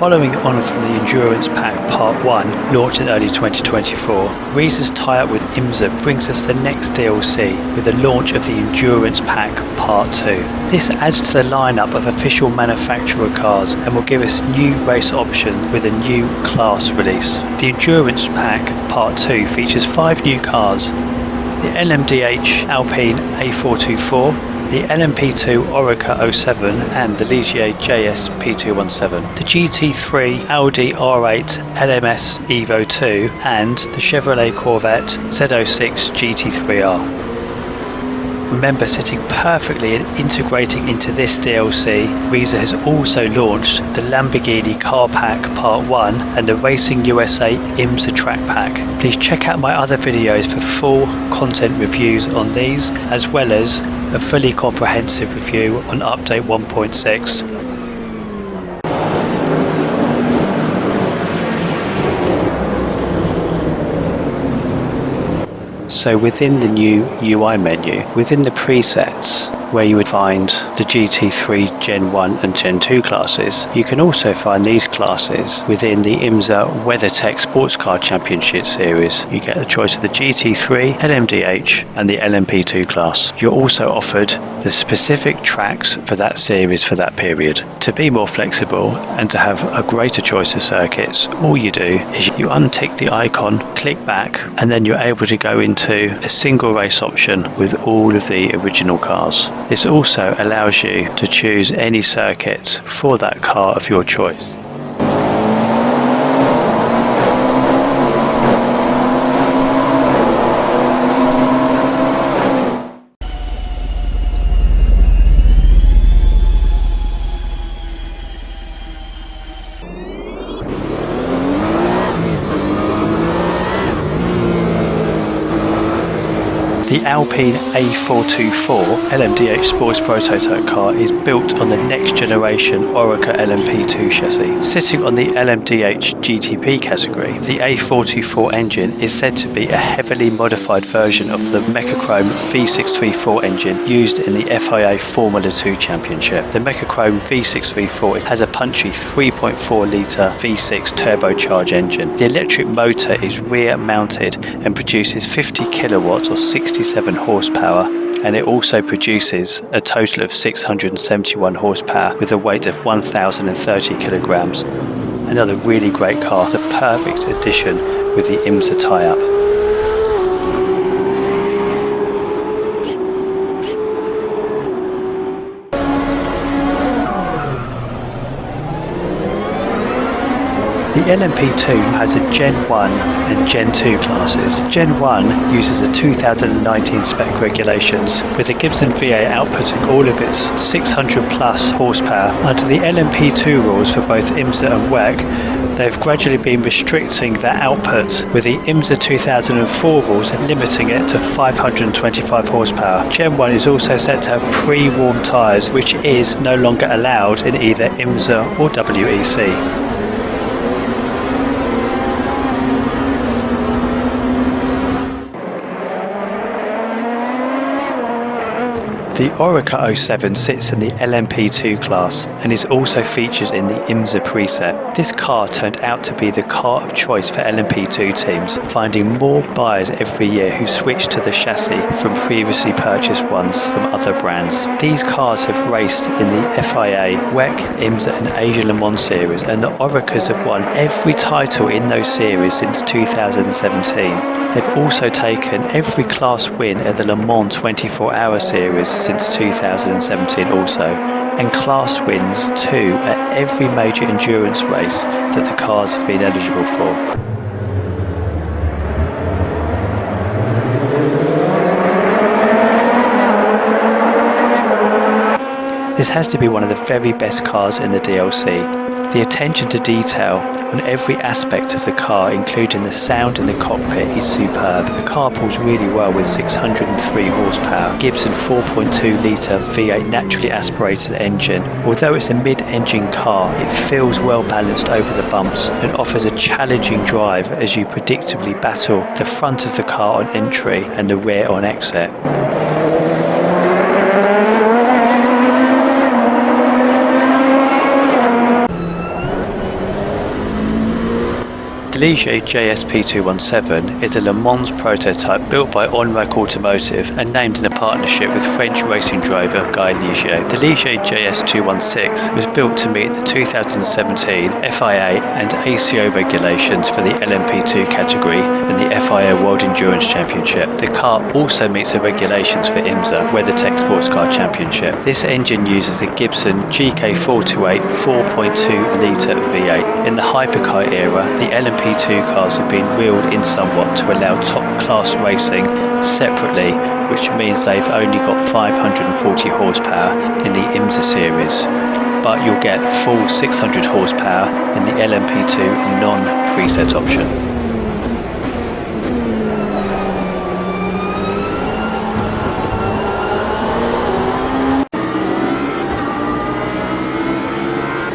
Following on from the Endurance Pack Part 1, launched in early 2024, Reese's tie-up with IMSA brings us the next DLC with the launch of the Endurance Pack Part 2. This adds to the lineup of official manufacturer cars and will give us new race options with a new class release. The Endurance Pack Part 2 features 5 new cars: the LMDH Alpine A424, the LMP2 Oreca 07 and the Ligier JS P217, the GT3 Audi R8 LMS Evo 2 and the Chevrolet Corvette Z06 GT3R. Remember, sitting perfectly and integrating into this DLC, Reza has also launched the Lamborghini Car Pack Part 1 and the Racing USA IMSA Track Pack. Please check out my other videos for full content reviews on these, as well as a fully comprehensive review on Update 1.6. So within the new UI menu, within the presets, where you would find the GT3 Gen 1 and Gen 2 classes, you can also find these classes within the IMSA WeatherTech Sports Car Championship Series. You get the choice of the GT3, LMDH and the LMP2 class. You're also offered the specific tracks for that series for that period. To be more flexible and to have a greater choice of circuits, all you do is you untick the icon, click back, and then you're able to go into a single race option with all of the original cars. This also allows you to choose any circuit for that car of your choice. The Alpine A424 LMDH Sports Prototype car is built on the next generation Oreca LMP2 chassis. Sitting on the LMDH GTP category, the A424 engine is said to be a heavily modified version of the Mechachrome V634 engine used in the FIA Formula 2 Championship. The Mechachrome V634 has a punchy 3.4 litre V6 turbocharged engine. The electric motor is rear mounted and produces 50 kilowatts or 67 horsepower, and it also produces a total of 671 horsepower with a weight of 1030 kilograms. Another really great car. It's a perfect addition with the IMSA tie-up. The LMP2 has a Gen 1 and Gen 2 classes. Gen 1 uses the 2019 spec regulations, with the Gibson V8 outputting all of its 600 plus horsepower. Under the LMP2 rules for both IMSA and WEC, they've gradually been restricting their output, with the IMSA 2004 rules limiting it to 525 horsepower. Gen 1 is also set to have pre-warm tyres, which is no longer allowed in either IMSA or WEC. The Oreca 07 sits in the LMP2 class and is also featured in the IMSA preset. This car turned out to be the car of choice for LMP2 teams, finding more buyers every year who switch to the chassis from previously purchased ones from other brands. These cars have raced in the FIA, WEC, IMSA and Asia Le Mans series, and the Orecas have won every title in those series since 2017. They've also taken every class win at the Le Mans 24-hour series since 2017 also, and class wins too at every major endurance race that the cars have been eligible for. This has to be one of the very best cars in the DLC. The attention to detail on every aspect of the car, including the sound in the cockpit, is superb. The car pulls really well with 603 horsepower. Gibson 4.2 litre V8 naturally aspirated engine. Although it's a mid-engine car, it feels well balanced over the bumps and offers a challenging drive as you predictably battle the front of the car on entry and the rear on exit. Ligier JSP217 is a Le Mans prototype built by On-Rack Automotive and named in a partnership with French racing driver Guy Ligier. The Ligier JS216 was built to meet the 2017 FIA and ACO regulations for the LMP2 category and the FIA World Endurance Championship. The car also meets the regulations for IMSA WeatherTech Sports Car Championship. This engine uses the Gibson GK428 4.2 litre V8. In the hypercar era, the LMP2 cars have been reeled in somewhat to allow top class racing separately, which means they've only got 540 horsepower in the IMSA series, but you'll get full 600 horsepower in the LMP2 non-preset option.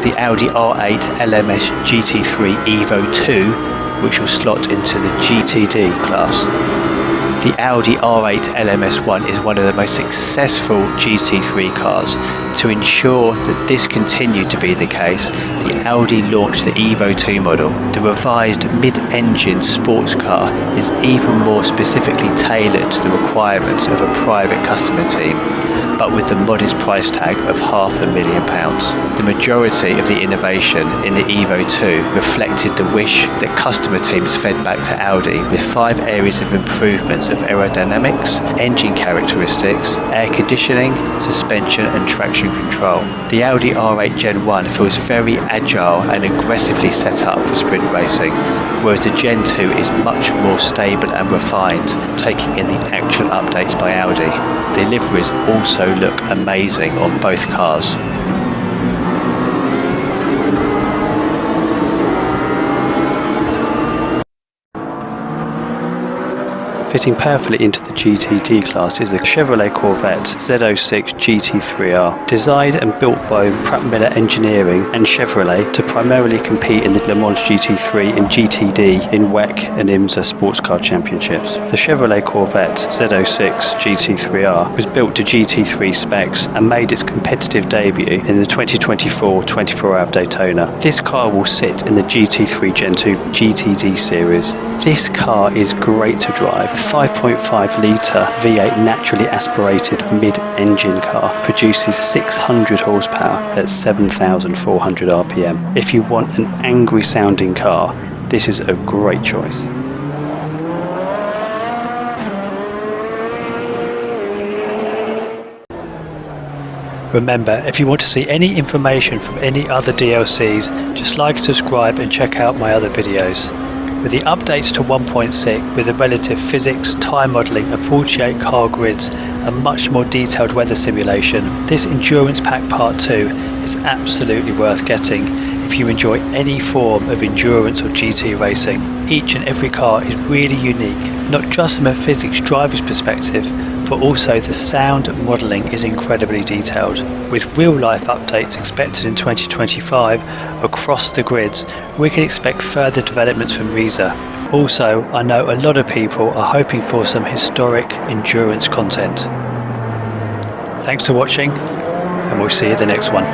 The Audi R8 LMS GT3 Evo 2, which will slot into the GTD class. The Audi R8 LMS1 is one of the most successful GT3 cars. To ensure that this continued to be the case, the Audi launched the Evo 2 model. The revised mid-engine sports car is even more specifically tailored to the requirements of a private customer team, but with the modest price tag of £500,000. The majority of the innovation in the Evo 2 reflected the wish that customer teams fed back to Audi, with 5 areas of improvements of aerodynamics, engine characteristics, air conditioning, suspension and traction control. The Audi R8 Gen 1 feels very agile and aggressively set up for sprint racing, whereas the Gen 2 is much more stable and refined, taking in the actual updates by Audi. The liveries also look amazing on both cars. Fitting perfectly into the GTD class is the Chevrolet Corvette Z06 GT3R. Designed and built by Pratt Miller Engineering and Chevrolet to primarily compete in the Le Mans GT3 and GTD in WEC and IMSA sports car championships. The Chevrolet Corvette Z06 GT3R was built to GT3 specs and made its competitive debut in the 2024 24-hour Daytona. This car will sit in the GT3 Gen 2 GTD series. This car is great to drive. 5.5 litre V8 naturally aspirated mid-engine car produces 600 horsepower at 7,400 RPM. If you want an angry sounding car, this is a great choice. Remember, if you want to see any information from any other DLCs, just like, subscribe and check out my other videos. With the updates to 1.6 with the relative physics, tyre modelling and 48 car grids and much more detailed weather simulation, this Endurance Pack Part 2 is absolutely worth getting if you enjoy any form of endurance or GT racing. Each and every car is really unique, not just from a physics driver's perspective, but also the sound modelling is incredibly detailed. With real-life updates expected in 2025 across the grids, we can expect further developments from Reza. Also, I know a lot of people are hoping for some historic endurance content. Thanks for watching, and we'll see you at the next one.